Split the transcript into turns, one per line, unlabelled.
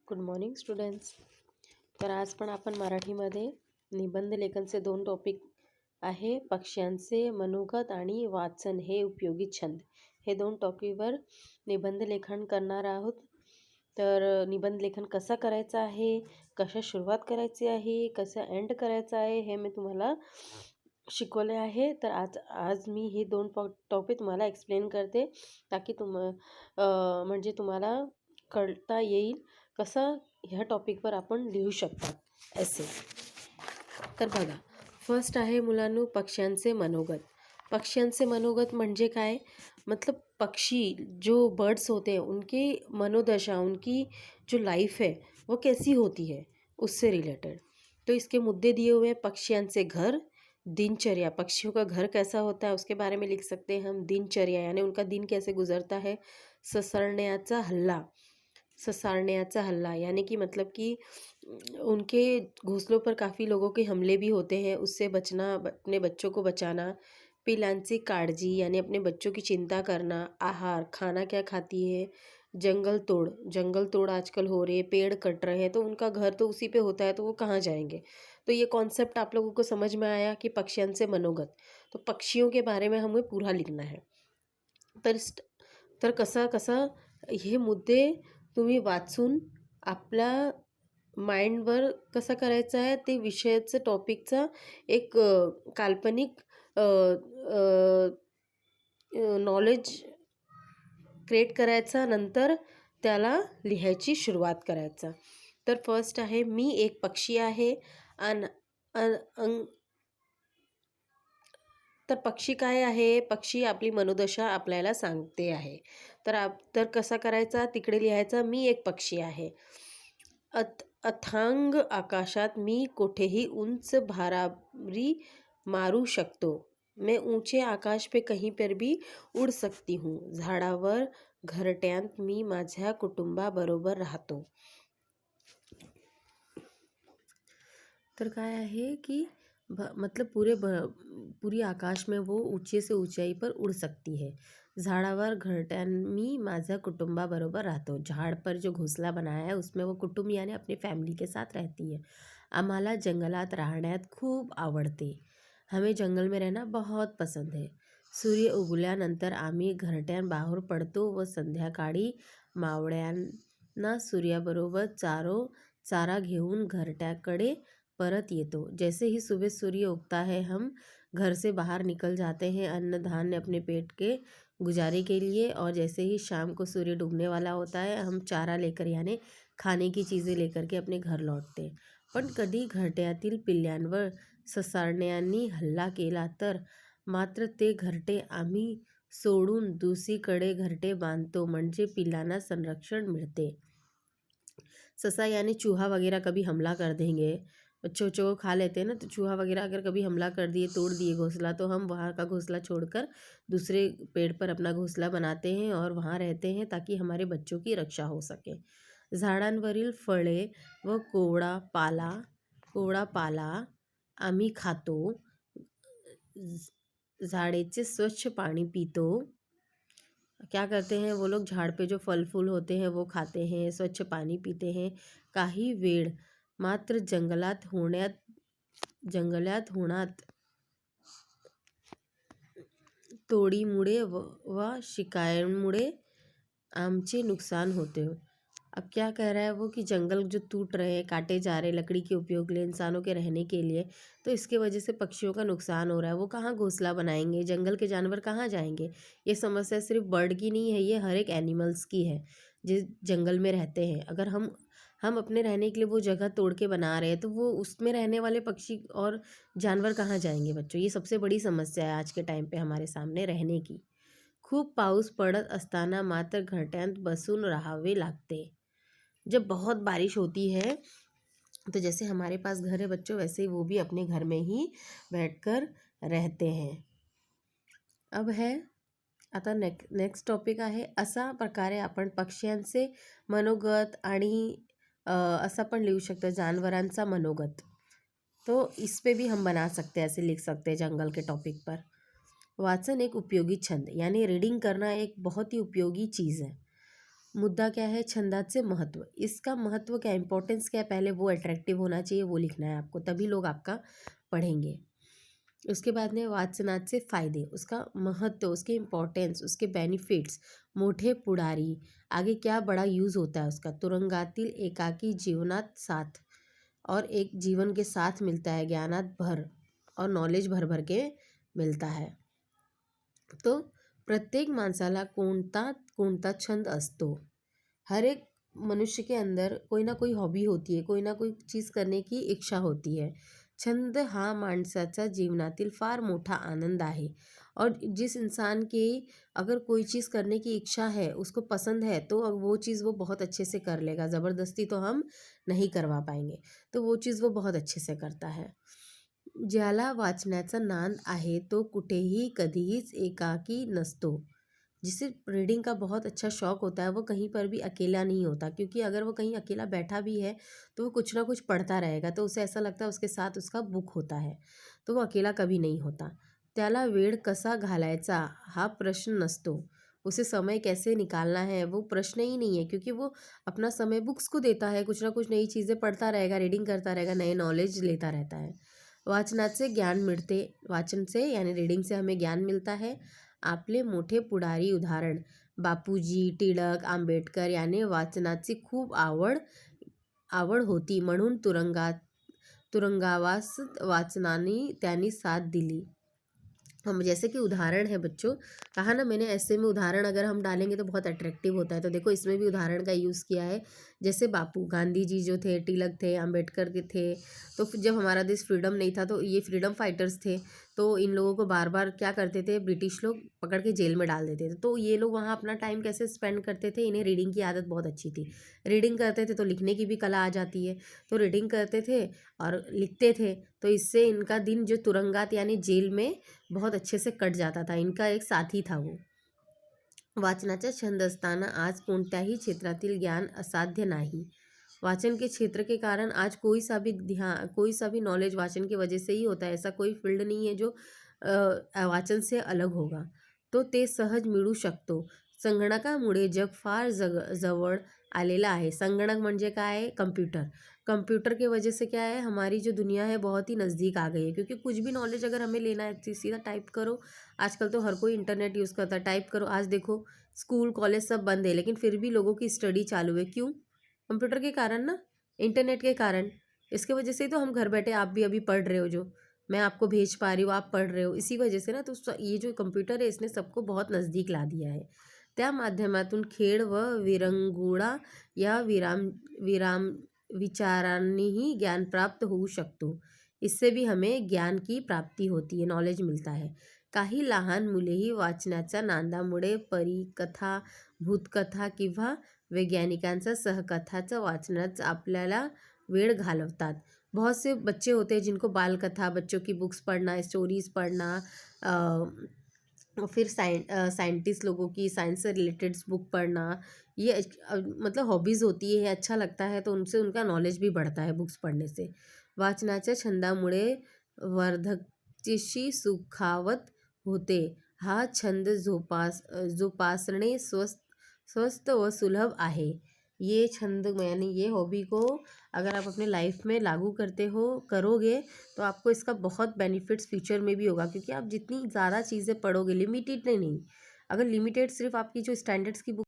Good morning students. तर आज पण आपण मराठीमध्ये निबंध लेखनचे 2 टॉपिक आहे, पक्ष्यांचे मनोगत आणि वाचन हे उपयोगी छंद. हे 2 टॉपिकवर निबंध लेखन करणार आहोत. तर निबंध लेखन कसा करायचा आहे, कशा सुरुवात करायची आहे, कसं एंड करायचं आहे, हे मी तुम्हाला शिकवले आहे. तर आज आज मी हे 2 टॉपिक तुम्हाला एक्सप्लेन करते, ताकी म्हणजे तुम्हाला कळता येईल कसं ह्या टॉपिकवर आपण लिहू शकतात ऐसे. तर बघा, फर्स्ट आहे मुलांनो पक्ष्यांचे मनोगत. पक्ष्यांचे मनोगत म्हणजे काय, मतलब पक्षी जो बर्ड्स होते हैं उनकी मनोदशा, उनकी जो लाइफ है वो कैसी होती है, उससे रिलेटेड. तो इसके मुद्दे दिए हुए हैं. पक्ष्यांचे घर, दिनचर्या, पक्षियों का घर कैसा होता है उसके बारे में लिख सकते हैं हम. दिनचर्या यानी उनका दिन कैसे गुजरता है. ससरण्याचा हल्ला, ससारण्याचा हल्ला यानी कि मतलब कि उनके घोंसलों पर काफ़ी लोगों के हमले भी होते हैं, उससे बचना, अपने बच्चों को बचाना. पिलांची काळजी यानी अपने बच्चों की चिंता करना. आहार, खाना क्या खाती है. जंगल तोड़, जंगल तोड़ आजकल हो रही है, पेड़ कट रहे हैं, तो उनका घर तो उसी पे होता है, तो वो कहाँ जाएंगे. तो ये कॉन्सेप्ट आप लोगों को समझ में आया कि पक्ष्यांचे मनोगत. तो पक्षियों के बारे में हमें पूरा लिखना है. तर तर कसा कसा हे मुद्दे तुम्ही वाचून आपल्या माइंडवर कसा करायचा आहे ते विषयाचं टॉपिकचा एक काल्पनिक नॉलेज क्रिएट करायचा, नंतर त्याला लिहायची सुरुवात करायचा. तर फर्स्ट आहे मी एक पक्षी आहे. अन अन अं तर पक्षी काय आहे, पक्षी आपली मनोदशा आपल्याला सांगते आहे. तर कसा करायचा, तिकडे लिहायचा मी एक पक्षी आहे. अथांग आकाशात मी कोठेही उंच भारारी मारू शकतो. मैं ऊंचे आकाश पे कहीं पर भी उड सकती हूँ. झाडावर घरट्यात मी माझ्या कुटुंबाबरोबर राहतो. तर काय आहे की मतलब पूरी आकाश में वो ऊंचे से ऊंचाई पर उड़ सकती है. झाडावर घरट्यान मी माझ्या कुटुंबाबरोबर राहतो. झाड़ पर जो घोंसला बनाया है उसमें वो कुटुंब यानी अपनी फैमिली के साथ रहती है. आम्हाला जंगलात राहण्यात खूप आवडते. हमें जंगल में रहना बहुत पसंद है. सूर्य उगवल्यानंतर आम्ही घरट्यान बाहेर पडतो व संध्याकाळी मावळ्यांना सूर्याबरोबर चारा घेऊन घरट्याकडे परत येतो. जैसे ही सुबह सूर्य उगता है हम घर से बाहर निकल जाते हैं अन्न धान्य अपने पेट के गुजारे के लिए, और जैसे ही शाम को सूर्य डूबने वाला होता है हम चारा लेकर यानी खाने की चीज़ें लेकर के अपने घर लौटते हैं. पण कधी घरट्यातील पिल्ल्यांवर ससारण्यांनी हल्ला केला तर मात्र ते घरटे आम्ही सोडून दुसरीकडे घरटे बांधतो, म्हणजे पिल्लांना संरक्षण मिळते. ससा यानी चूहा वगैरह कभी हमला कर देंगे, बच्चों बच्चों को खा लेते हैं ना, तो चूहा वगैरह अगर कभी हमला कर दिए, तोड़ दिए घोंसला, तो हम वहाँ का घोंसला छोड़कर दूसरे पेड़ पर अपना घोंसला बनाते हैं और वहाँ रहते हैं ताकि हमारे बच्चों की रक्षा हो सके. झाडांवरील फळे व कोवळा पाला आम्ही खातो. झाडेचे स्वच्छ पाणी पितो. क्या करते हैं वो लोग, झाड़ पे जो फल फूल होते हैं वो खाते हैं, स्वच्छ पानी पीते हैं. काही वेळ मात्र जंगलात होणार तोडीमुळे व शिकाऱ्यांमुळे आमचे नुकसान होते. अब क्या कह रहा है वो कि जंगल जो टूट रहे हैं, काटे जा रहे हैं लकड़ी के उपयोग के लिए, इंसानों के रहने के लिए, तो इसके वजह से पक्षियों का नुकसान हो रहा है. वो कहाँ घोंसला बनाएंगे, जंगल के जानवर कहाँ जाएंगे. ये समस्या सिर्फ बर्ड की नहीं है, ये हर एक एनिमल्स की है जिस जंगल में रहते हैं. अगर हम अपने रहने के लिए वो जगह तोड़ के बना रहे हैं, तो वो उसमें रहने वाले पक्षी और जानवर कहाँ जाएंगे बच्चों. ये सबसे बड़ी समस्या है आज के टाइम पे हमारे सामने रहने की. खूप पाऊस पडत असताना मात्र घरट्यात बसून राहावे लागते. जब बहुत बारिश होती है, तो जैसे हमारे पास घर है बच्चों, वैसे ही वो भी अपने घर में ही बैठकर रहते हैं. अब है आता नेक्स्ट टॉपिक आहे. अशा प्रकारे आपण पक्ष्यांचे मनोगत आणि असा पण लिहू शकतो जानवरांचा मनोगत. तो इस पे भी हम बना सकते हैं, ऐसे लिख सकते हैं जंगल के टॉपिक पर. वाचन एक उपयोगी छंद यानी रीडिंग करना एक बहुत ही उपयोगी चीज़ है. मुद्दा क्या है, छंदाचे महत्व। इसका महत्व क्या, इंपॉर्टेंस क्या है, पहले वो अट्रैक्टिव होना चाहिए, वो लिखना है आपको, तभी लोग आपका पढ़ेंगे। उसके बाद में वाचनाचे फायदे, उसका महत्व, उसके इम्पॉर्टन्स, उसके बेनिफिट्स, मोठे पुढारी, आगे क्या बड़ा यूज़ होता है उसका, तुरुंगातील एकाकी जीवनात साथ, और एक जीवन के साथ मिलता है, ज्ञानात भर, और नॉलेज भर भर के मिलता है। तो प्रत्येक माणसाला कोणता कोणता छंद असतो। हर एक मनुष्य के अंदर कोई ना कोई हॉबी होती है, कोई ना कोई चीज़ करने की इच्छा होती है। छंद हा माणसाच्या जीवनातील फार मोठा आनंद आहे, और जिस इंसान की अगर कोई चीज़ करने की इच्छा है, उसको पसंद है, तो वो चीज़ वो बहुत अच्छे से कर लेगा। ज़बरदस्ती तो हम नहीं करवा पाएंगे, तो वो चीज़ वो बहुत अच्छे से करता है। ज्याला वाचण्याचा नाद आहे तो कुठेही कधीच एकाकी नसतो। जिसे रीडिंग का बहुत अच्छा शौक होता है, वो कहीं पर भी अकेला नहीं होता, क्योंकि अगर वो कहीं अकेला बैठा भी है तो वो कुछ ना कुछ पढ़ता रहेगा, तो उसे ऐसा लगता है उसके साथ उसका बुक होता है, तो वो अकेला कभी नहीं होता। त्याला वेळ कसा घालायचा हा प्रश्न नसतो। उसे समय कैसे निकालना है वो प्रश्न ही नहीं है, क्योंकि वो अपना समय बुक्स को देता है, कुछ ना कुछ नई चीज़ें पढ़ता रहेगा, रीडिंग करता रहेगा, नए नॉलेज लेता रहता है। वाचनाचे ज्ञान मिळते, वाचन से यानी रीडिंग से हमें ज्ञान मिलता है। आपले मोठे पुढारी उदाहरण बापूजी, टिळक, आंबेडकर याने वाचनाची खूप आवड आवड होती, म्हणून तुरुंगावास वाचनाने त्यांनी साथ दिली। हम जैसे कि उदाहरण है बच्चों, कहा ना मैंने, ऐसे में उदाहरण अगर हम डालेंगे तो बहुत अट्रैक्टिव होता है। तो देखो इसमें भी उदाहरण का यूज़ किया है, जैसे बापू गांधी जी जो थे, तिलक थे, अंबेडकर के थे। तो फिर जब हमारा देश फ्रीडम नहीं था तो ये फ्रीडम फाइटर्स थे, तो इन लोगों को बार बार क्या करते थे, ब्रिटिश लोग पकड़ के जेल में डाल देते थे। तो ये लोग वहाँ अपना टाइम कैसे स्पेंड करते थे, इन्हें रीडिंग की आदत बहुत अच्छी थी। रीडिंग करते थे तो लिखने की भी कला आ जाती है, तो रीडिंग करते थे और लिखते थे, तो इससे इनका दिन जो तुरंगात यानी जेल में बहुत अच्छे से कट जाता था। इनका एक साथी था वो। वाचनाचा छंद असताना आज कोणत्याही क्षेत्रातील ज्ञान असाध्य नाही। वाचन के क्षेत्र के कारण आज कोई सा भी नॉलेज वाचन की वजह से ही होता है। ऐसा कोई फील्ड नहीं है जो वाचन से अलग होगा, तो ते सहज मिळू शकतो। संगणकामुळे जग फार जवळ आलेला आहे। संगणक म्हणजे काय आहे, कंप्यूटर। कंप्यूटर के वजह से क्या है, हमारी जो दुनिया है बहुत ही नज़दीक आ गई है, क्योंकि कुछ भी नॉलेज अगर हमें लेना है सीधा टाइप करो। आजकल तो हर कोई इंटरनेट यूज़ करता है, टाइप करो। आज देखो स्कूल कॉलेज सब बंद है, लेकिन फिर भी लोगों की स्टडी चालू है। क्यों? कंप्यूटर के कारण ना, इंटरनेट के कारण। इसके वजह से ही तो हम घर बैठे, आप भी अभी पढ़ रहे हो, जो मैं आपको भेज पा रही हूँ आप पढ़ रहे हो, इसी वजह से ना। तो ये जो कंप्यूटर है इसने सबको बहुत नज़दीक ला दिया है। त्या माध्यमातून खेळ व विरंगुळा या विराम विचारांनीही ज्ञान प्राप्त होऊ शकतो। इससे भी हमें ज्ञान की प्राप्ति होती है, नॉलेज मिलता है। काही लहान मुलेही वाचनाच्या नादामुळे परिकथा, भूतकथा किंवा वैज्ञानिकांचा सहकथाचं वाचनात आपल्याला वेळ घालवतात। बहुत से बच्चे होते हैं जिनको बाल कथा, बच्चों की बुक्स पढ़ना, स्टोरीज़ पढ़ना, फिर साइंटिस्ट लोगों की साइंस से रिलेटेड बुक पढ़ना, ये मतलब हॉबीज़ होती है, अच्छा लगता है, तो उनसे उनका नॉलेज भी बढ़ता है बुक्स पढ़ने से। वाचनाच्या छंदामुळे वर्धकची सुखावत होते। हा छंद जोपासणे स्वस्त व सुलभ आहे। ये छंद यानी ये हॉबी को अगर आप अपने लाइफ में लागू करते हो, करोगे, तो आपको इसका बहुत बेनिफिट्स फ्यूचर में भी होगा, क्योंकि आप जितनी ज़्यादा चीज़ें पढ़ोगे, लिमिटेड नहीं, अगर लिमिटेड सिर्फ आपकी जो स्टैंडर्ड्स की बुक